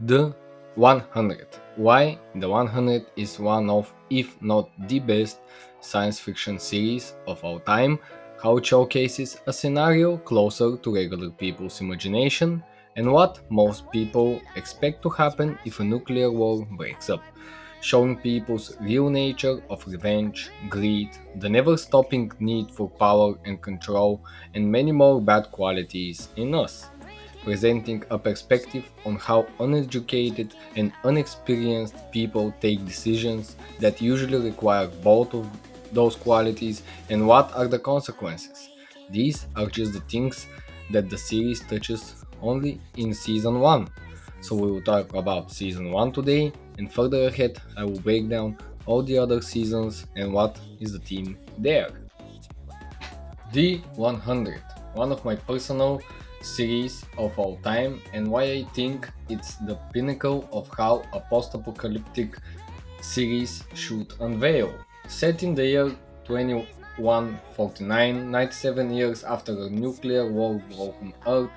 The 100. Why the 100 is one of, if not the best, science fiction series of all time, how it showcases a scenario closer to regular people's imagination, and what most people expect to happen if a nuclear war breaks up, showing people's real nature of revenge, greed, the never stopping need for power and control, and many more bad qualities in us, presenting a perspective on how uneducated and unexperienced people take decisions that usually require both of those qualities and what are the consequences. These are just the things that the series touches only in season 1. So we will talk about season 1 today, and further ahead I will break down all the other seasons and what is the theme there. The 100, one of my personal series of all time, and why I think it's the pinnacle of how a post-apocalyptic series should unveil. Set in the year 2149, 97 years after a nuclear war broke on Earth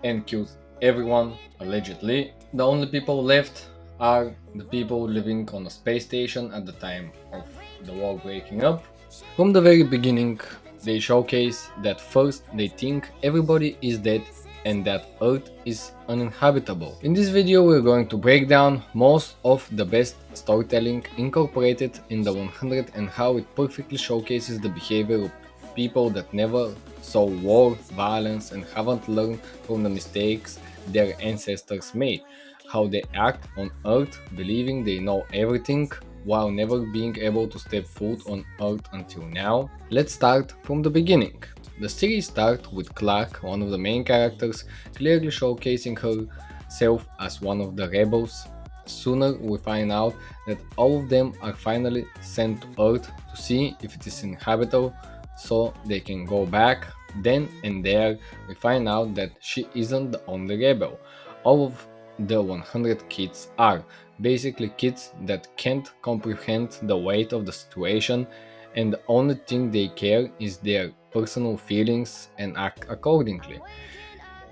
and killed everyone, allegedly, the only people left are the people living on a space station at the time of the war breaking up. From the very beginning, they showcase that first they think everybody is dead and that Earth is uninhabitable. In this video we're going to break down most of the best storytelling incorporated in the 100 and how it perfectly showcases the behavior of people that never saw war, violence and haven't learned from the mistakes their ancestors made, how they act on Earth believing they know everything while never being able to step foot on Earth until now. Let's start from the beginning. The series starts with Clark, one of the main characters, clearly showcasing herself as one of the rebels. Sooner we find out that all of them are finally sent to Earth to see if it is inhabitable so they can go back. Then and there we find out that she isn't the only rebel. All of the 100 kids are basically kids that can't comprehend the weight of the situation and the only thing they care is their personal feelings and act accordingly,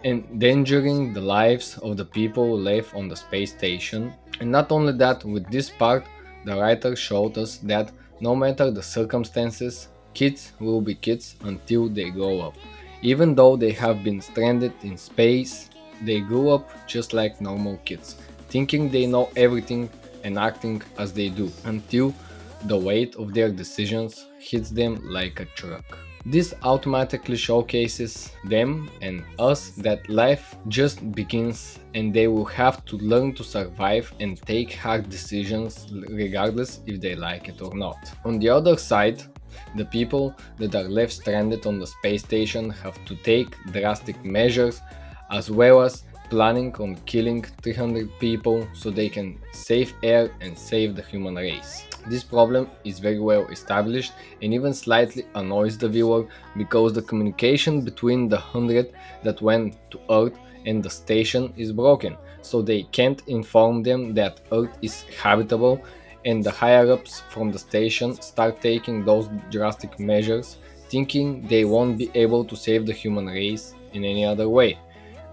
endangering the lives of the people left on the space station. And not only that, with this part, the writer showed us that no matter the circumstances, kids will be kids until they grow up. Even though they have been stranded in space, they grew up just like normal kids, thinking they know everything and acting as they do, until the weight of their decisions hits them like a truck. This automatically showcases them and us that life just begins and they will have to learn to survive and take hard decisions regardless if they like it or not. On the other side, the people that are left stranded on the space station have to take drastic measures as well as planning on killing 300 people so they can save air and save the human race. This problem is very well established and even slightly annoys the viewer because the communication between the 100 that went to Earth and the station is broken, so they can't inform them that Earth is habitable, and the higher-ups from the station start taking those drastic measures, thinking they won't be able to save the human race in any other way.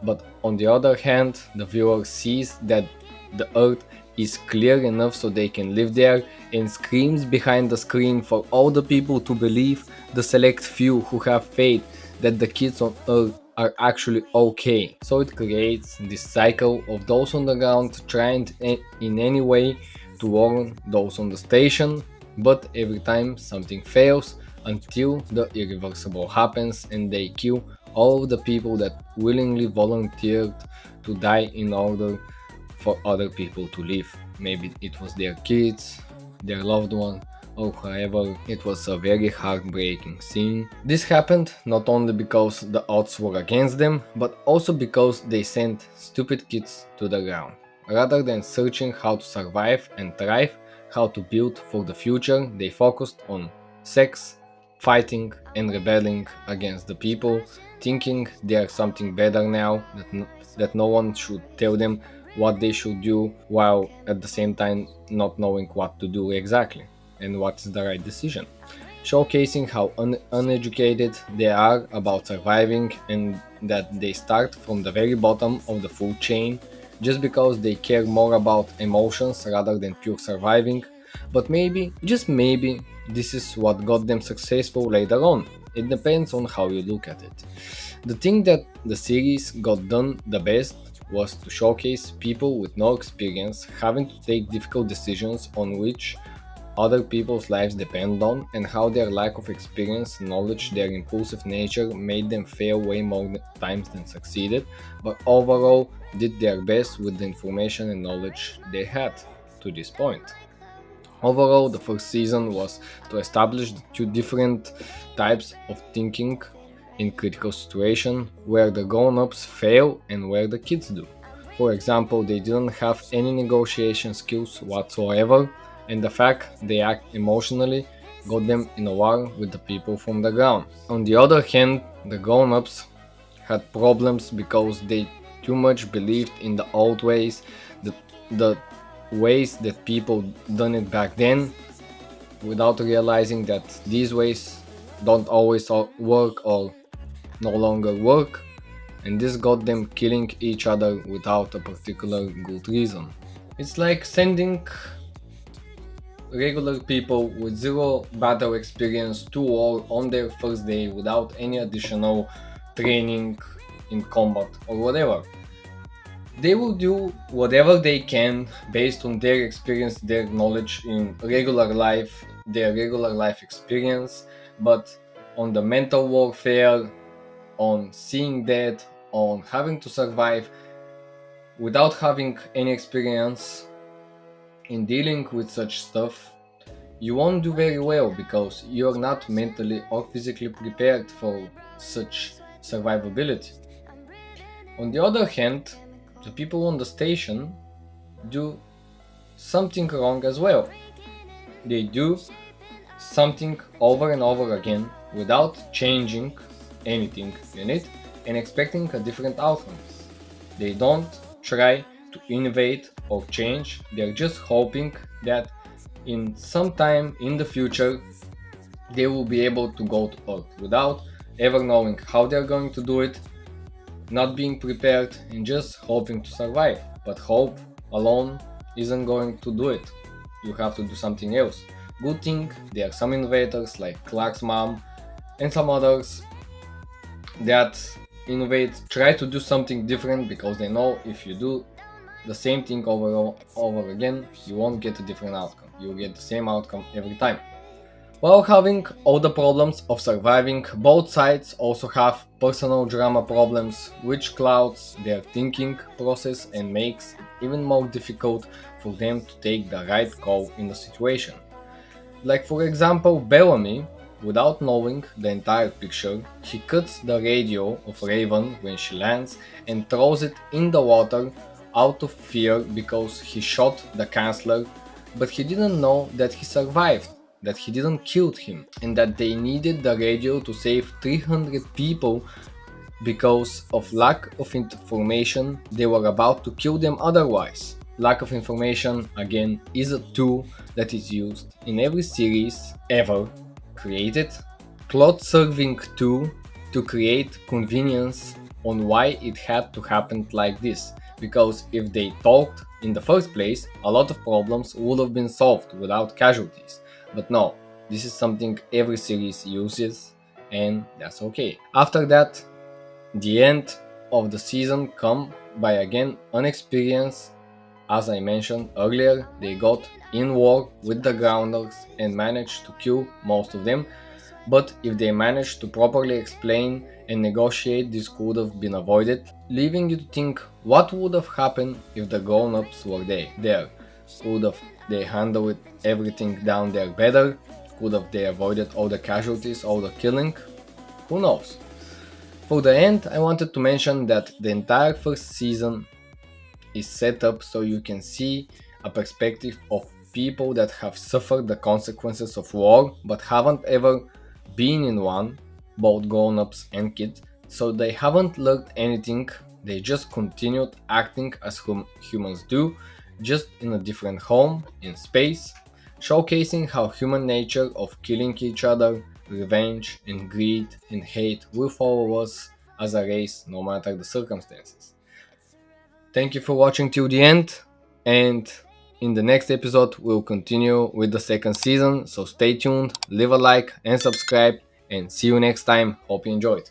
But on the other hand, the viewer sees that the Earth is clear enough so they can live there and screams behind the screen for all the people to believe, the select few who have faith, that the kids on Earth are actually okay. So it creates this cycle of those on the ground trying in any way to warn those on the station, but every time something fails until the irreversible happens and they kill all of the people that willingly volunteered to die in order for other people to live. Maybe it was their kids, their loved one, or however. It was a very heartbreaking scene. This happened not only because the odds were against them, but also because they sent stupid kids to the ground. Rather than searching how to survive and thrive, how to build for the future, they focused on sex, fighting, and rebelling against the people, thinking they are something better now, that no one should tell them what they should do, while at the same time not knowing what to do exactly and what is the right decision. Showcasing how uneducated they are about surviving and that they start from the very bottom of the food chain, just because they care more about emotions rather than pure surviving. But maybe, just maybe, this is what got them successful later on. It depends on how you look at it. The thing that the series got done the best was to showcase people with no experience having to take difficult decisions on which other people's lives depend on, and how their lack of experience, knowledge, their impulsive nature made them fail way more times than succeeded, but overall did their best with the information and knowledge they had to this point. Overall, the first season was to establish the two different types of thinking in critical situation, where the grown-ups fail and where the kids do. For example, they didn't have any negotiation skills whatsoever, and the fact they act emotionally got them in a war with the people from the ground. On the other hand, the grown-ups had problems because they too much believed in the old ways, the ways that people done it back then, without realizing that these ways don't always work or no longer work, and this got them killing each other without a particular good reason. It's like sending regular people with zero battle experience to war on their first day without any additional training in combat or whatever. They will do whatever they can based on their experience, their knowledge in regular life, their regular life experience, but on the mental warfare, on seeing death, on having to survive without having any experience in dealing with such stuff, you won't do very well because you're not mentally or physically prepared for such survivability. On the other hand, the people on the station do something wrong as well. They do something over and over again without changing anything in it and expecting a different outcome. They don't try to innovate or change, they're just hoping that in some time in the future they will be able to go to Earth without ever knowing how they're going to do it, not being prepared, and just hoping to survive. But hope alone isn't going to do it. You have to do something else. Good thing there are some innovators like Clark's mom and some others that innovate, try to do something different because they know if you do the same thing over again, you won't get a different outcome. You'll get the same outcome every time. While having all the problems of surviving, both sides also have personal drama problems, which clouds their thinking process and makes it even more difficult for them to take the right call in the situation. Like for example, Bellamy, without knowing the entire picture, he cuts the radio of Raven when she lands and throws it in the water out of fear because he shot the Chancellor, but he didn't know that he survived, that he didn't kill him, and that they needed the radio to save 300 people because of lack of information. They were about to kill them otherwise. Lack of information, again, is a tool that is used in every series ever created. Plot serving tool to create convenience on why it had to happen like this. Because if they talked in the first place, a lot of problems would have been solved without casualties. But no, this is something every series uses, and that's okay. After that, the end of the season come by again unexperienced. As I mentioned earlier, they got in war with the grounders and managed to kill most of them, but if they managed to properly explain and negotiate, this could have been avoided, leaving you to think what would have happened if the grown-ups were there. Could have they handled everything down there better? Could have they avoided all the casualties, all the killing? Who knows? For the end, I wanted to mention that the entire first season is set up so you can see a perspective of people that have suffered the consequences of war but haven't ever been in one, both grown-ups and kids, so they haven't learned anything, they just continued acting as humans do, just in a different home, in space, showcasing how human nature of killing each other, revenge and greed and hate will follow us as a race no matter the circumstances. Thank you for watching till the end, and in the next episode we'll continue with the second season, so stay tuned, leave a like and subscribe, and see you next time. Hope you enjoyed.